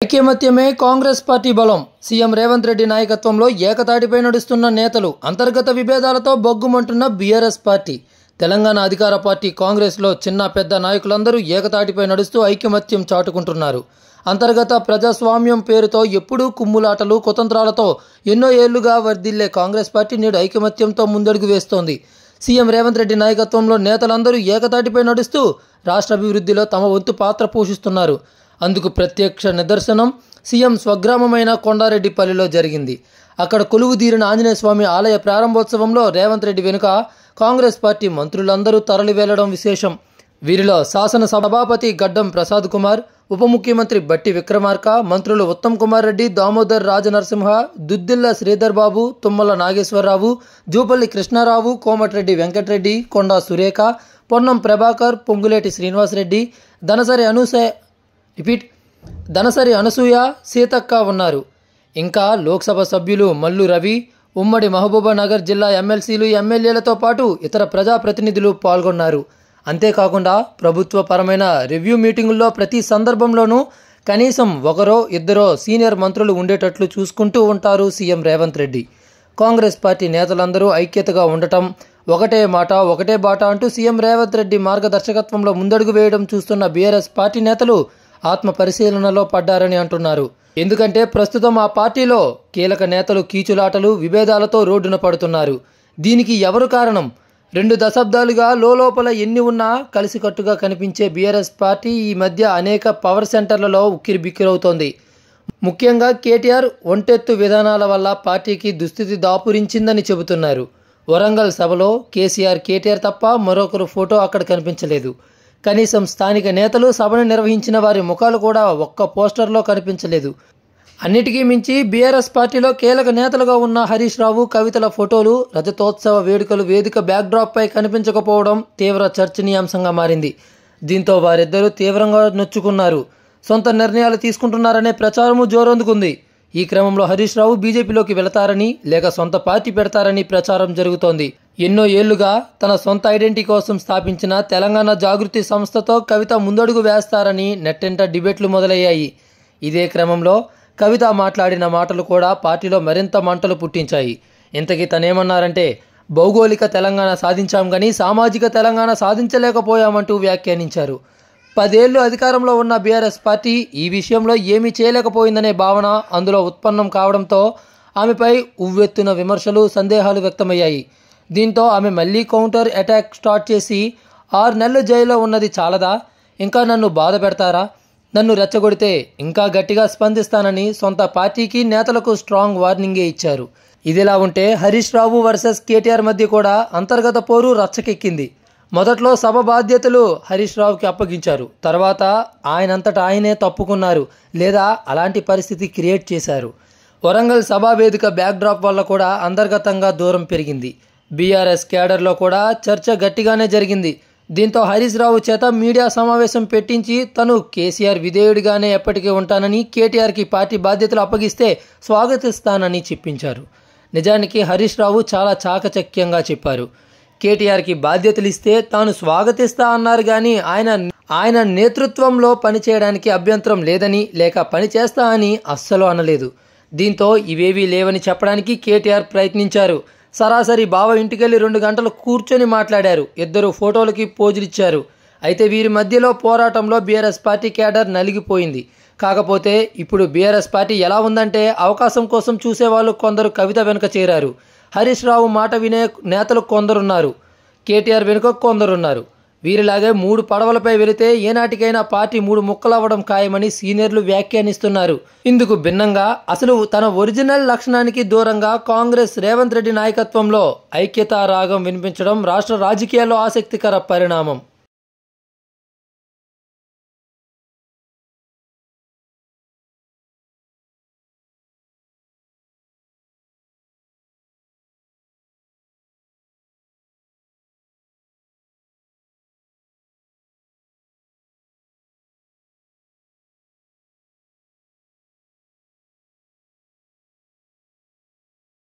ఐకమత్యమే Congress party బలం. CM Revanth Reddy నాయకత్వంలో ఏకతాటిపై నడుస్తున్న నేతలు, అంతర్గత విభేదాలతో బొగ్గుమంటున్న బీఆర్ఎస్ పార్టీ. తెలంగాణ అధికార పార్టీ కాంగ్రెస్లో చిన్న పెద్ద నాయకులందరూ ఏకతాటిపై నడుస్తూ ఐకమత్యం చాటుకుంటున్నారు. అంతర్గత ప్రజాస్వామ్యం పేరుతో ఎప్పుడూ కుమ్ములాటలు, కుతంత్రాలతో ఎన్నో ఏళ్లుగా వర్ధిల్లే కాంగ్రెస్ పార్టీ నేడు ఐకమత్యంతో ముందడుగు వేస్తోంది. సీఎం రేవంత్ రెడ్డి నాయకత్వంలో నేతలందరూ ఏకతాటిపై నడుస్తూ రాష్ట్ర అభివృద్ధిలో తమ వంతు పాత్ర పోషిస్తున్నారు. అందుకు ప్రత్యక్ష నిదర్శనం సీఎం స్వగ్రామమైన కొండారెడ్డిపల్లిలో జరిగింది. అక్కడ కొలువుదీరిన ఆంజనేయ స్వామి ఆలయ ప్రారంభోత్సవంలో రేవంత్ రెడ్డి వెనుక కాంగ్రెస్ పార్టీ మంత్రులందరూ తరలి వెళ్లడం విశేషం. వీరిలో శాసన సభాపతి గడ్డం ప్రసాద్ కుమార్, ఉప ముఖ్యమంత్రి బట్టి విక్రమార్క, మంత్రులు ఉత్తమ్ కుమార్ రెడ్డి, దామోదర్ రాజనరసింహ, దుద్దిల్ల శ్రీధర్ బాబు, తుమ్మల నాగేశ్వరరావు, జూపల్లి కృష్ణారావు, కోమటిరెడ్డి వెంకటరెడ్డి, కొండా సురేఖ, పొన్నం ప్రభాకర్, పొంగులేటి శ్రీనివాసరెడ్డి, దనసరి అనసూయ, సీతక్క ఉన్నారు. ఇంకా లోక్సభ సభ్యులు మల్లు రవి, ఉమ్మడి మహబూబానగర్ జిల్లా ఎమ్మెల్సీలు, ఎమ్మెల్యేలతో పాటు ఇతర ప్రజాప్రతినిధులు పాల్గొన్నారు. అంతేకాకుండా ప్రభుత్వ పరమైన రివ్యూ మీటింగుల్లో ప్రతి సందర్భంలోనూ కనీసం ఒకరో ఇద్దరో సీనియర్ మంత్రులు ఉండేటట్లు చూసుకుంటూ ఉంటారు సీఎం రేవంత్ రెడ్డి. కాంగ్రెస్ పార్టీ నేతలందరూ ఐక్యతగా ఉండటం, ఒకటే మాట ఒకటే బాట అంటూ సీఎం రేవంత్ రెడ్డి మార్గదర్శకత్వంలో ముందడుగు వేయడం చూస్తున్న బీఆర్ఎస్ పార్టీ నేతలు ఆత్మ పరిశీలనలో పడ్డారని అంటున్నారు. ఎందుకంటే ప్రస్తుతం ఆ పార్టీలో కీలక నేతలు కీచులాటలు, విభేదాలతో రోడ్డున పడుతున్నారు. దీనికి ఎవరు కారణం? 2 దశాబ్దాలుగా లోపల ఎన్ని ఉన్నా కలిసికట్టుగా కనిపించే బీఆర్ఎస్ పార్టీ ఈ మధ్య అనేక పవర్ సెంటర్లలో ఉక్కిరిబిక్కిరవుతోంది. ముఖ్యంగా కేటీఆర్ ఒంటెత్తు విధానాల వల్ల పార్టీకి దుస్థితి దాపురించిందని చెబుతున్నారు. వరంగల్ సభలో కేటీఆర్ తప్ప మరొకరు ఫోటో అక్కడ కనిపించలేదు. కనీసం స్థానిక నేతలు సభను నిర్వహించిన వారి ముఖాలు కూడా ఒక్క పోస్టర్లో కనిపించలేదు. అన్నిటికీ మించి బీఆర్ఎస్ పార్టీలో కీలక నేతలుగా ఉన్న హరీష్ రావు, కవితల ఫోటోలు రజతోత్సవ వేడుకలు వేదిక బ్యాక్డ్రాప్పై కనిపించకపోవడం తీవ్ర చర్చనీయాంశంగా మారింది. దీంతో వారిద్దరూ తీవ్రంగా నొచ్చుకున్నారు. సొంత నిర్ణయాలు తీసుకుంటున్నారనే ప్రచారము జోరందుకుంది. ఈ క్రమంలో హరీష్ రావు బీజేపీలోకి వెళతారని లేక సొంత పార్టీ పెడతారని ప్రచారం జరుగుతోంది. ఎన్నో ఏళ్లుగా తన సొంత ఐడెంటిటీ కోసం స్థాపించిన తెలంగాణ జాగృతి సంస్థతో కవిత ముందడుగు వేస్తారని నెట్టెంట డిబేట్లు మొదలయ్యాయి. ఇదే క్రమంలో కవిత మాట్లాడిన మాటలు కూడా పార్టీలో మరింత మంటలు పుట్టించాయి. ఇంతకీ తనేమన్నారంటే, భౌగోళిక తెలంగాణ సాధించాం కానీ సామాజిక తెలంగాణ సాధించలేకపోయామంటూ వ్యాఖ్యానించారు. 10 ఏళ్లు అధికారంలో ఉన్న బీఆర్ఎస్ పార్టీ ఈ విషయంలో ఏమీ చేయలేకపోయిందనే భావన అందులో ఉత్పన్నం కావడంతో ఆమెపై ఉవ్వెత్తున విమర్శలు, సందేహాలు వ్యక్తమయ్యాయి. దీంతో ఆమె మళ్లీ కౌంటర్ అటాక్ స్టార్ట్ చేసి 6 నెలలు జైల్లో ఉన్నది చాలదా, ఇంకా నన్ను బాధ పెడతారా, నన్ను రెచ్చగొడితే ఇంకా గట్టిగా స్పందిస్తానని సొంత పార్టీకి నేతలకు స్ట్రాంగ్ వార్నింగే ఇచ్చారు. ఇదిలా ఉంటే హరీష్ రావు వర్సెస్ కేటీఆర్ మధ్య కూడా అంతర్గత పోరు రచ్చకెక్కింది. మొదట్లో సభ బాధ్యతలు హరీష్ రావుకి అప్పగించారు. తర్వాత ఆయనంతటా ఆయనే తప్పుకున్నారు లేదా అలాంటి పరిస్థితి క్రియేట్ చేశారు. వరంగల్ సభా వేదిక బ్యాక్డ్రాప్ వల్ల కూడా అంతర్గతంగా దూరం పెరిగింది. బీఆర్ఎస్ క్యాడర్లో కూడా చర్చ గట్టిగానే జరిగింది. దీంతో హరీష్ రావు చేత మీడియా సమావేశం పెట్టించి తను కేసీఆర్ విధేయుడిగానే ఎప్పటికీ ఉంటానని, కేటీఆర్కి పార్టీ బాధ్యతలు అప్పగిస్తే స్వాగతిస్తానని చెప్పించారు. నిజానికి హరీష్ రావు చాలా చాకచక్యంగా చెప్పారు. కేటీఆర్కి బాధ్యతలు ఇస్తే తాను స్వాగతిస్తా అన్నారు కానీ ఆయన నేతృత్వంలో పనిచేయడానికి అభ్యంతరం లేదని లేక పని చేస్తా అని అస్సలు అనలేదు. దీంతో ఇవేవీ లేవని చెప్పడానికి కేటీఆర్ ప్రయత్నించారు. సరాసరి బావ ఇంటికెళ్లి 2 గంటలు కూర్చొని మాట్లాడారు. ఇద్దరు ఫోటోలకి పోజులిచ్చారు. అయితే వీరి మధ్యలో పోరాటంలో బీఆర్ఎస్ పార్టీ క్యాడర్ నలిగిపోయింది. కాకపోతే ఇప్పుడు బీఆర్ఎస్ పార్టీ ఎలా ఉందంటే అవకాశం కోసం చూసేవాళ్ళు కొందరు కవిత వెనుక చేరారు. హరీష్ రావు మాట వినే నేతలు కొందరున్నారు. కేటీఆర్ వెనుక కొందరున్నారు. వీరిలాగే 3 పడవలపై వెళితే ఏనాటికైనా పార్టీ 3 ముక్కలవ్వడం ఖాయమని సీనియర్లు వ్యాఖ్యానిస్తున్నారు. ఇందుకు భిన్నంగా అసలు తన ఒరిజినల్ లక్షణానికి దూరంగా కాంగ్రెస్ రేవంత్ రెడ్డి నాయకత్వంలో ఐక్యతా రాగం వినిపించడం రాష్ట్ర రాజకీయాల్లో ఆసక్తికర పరిణామం.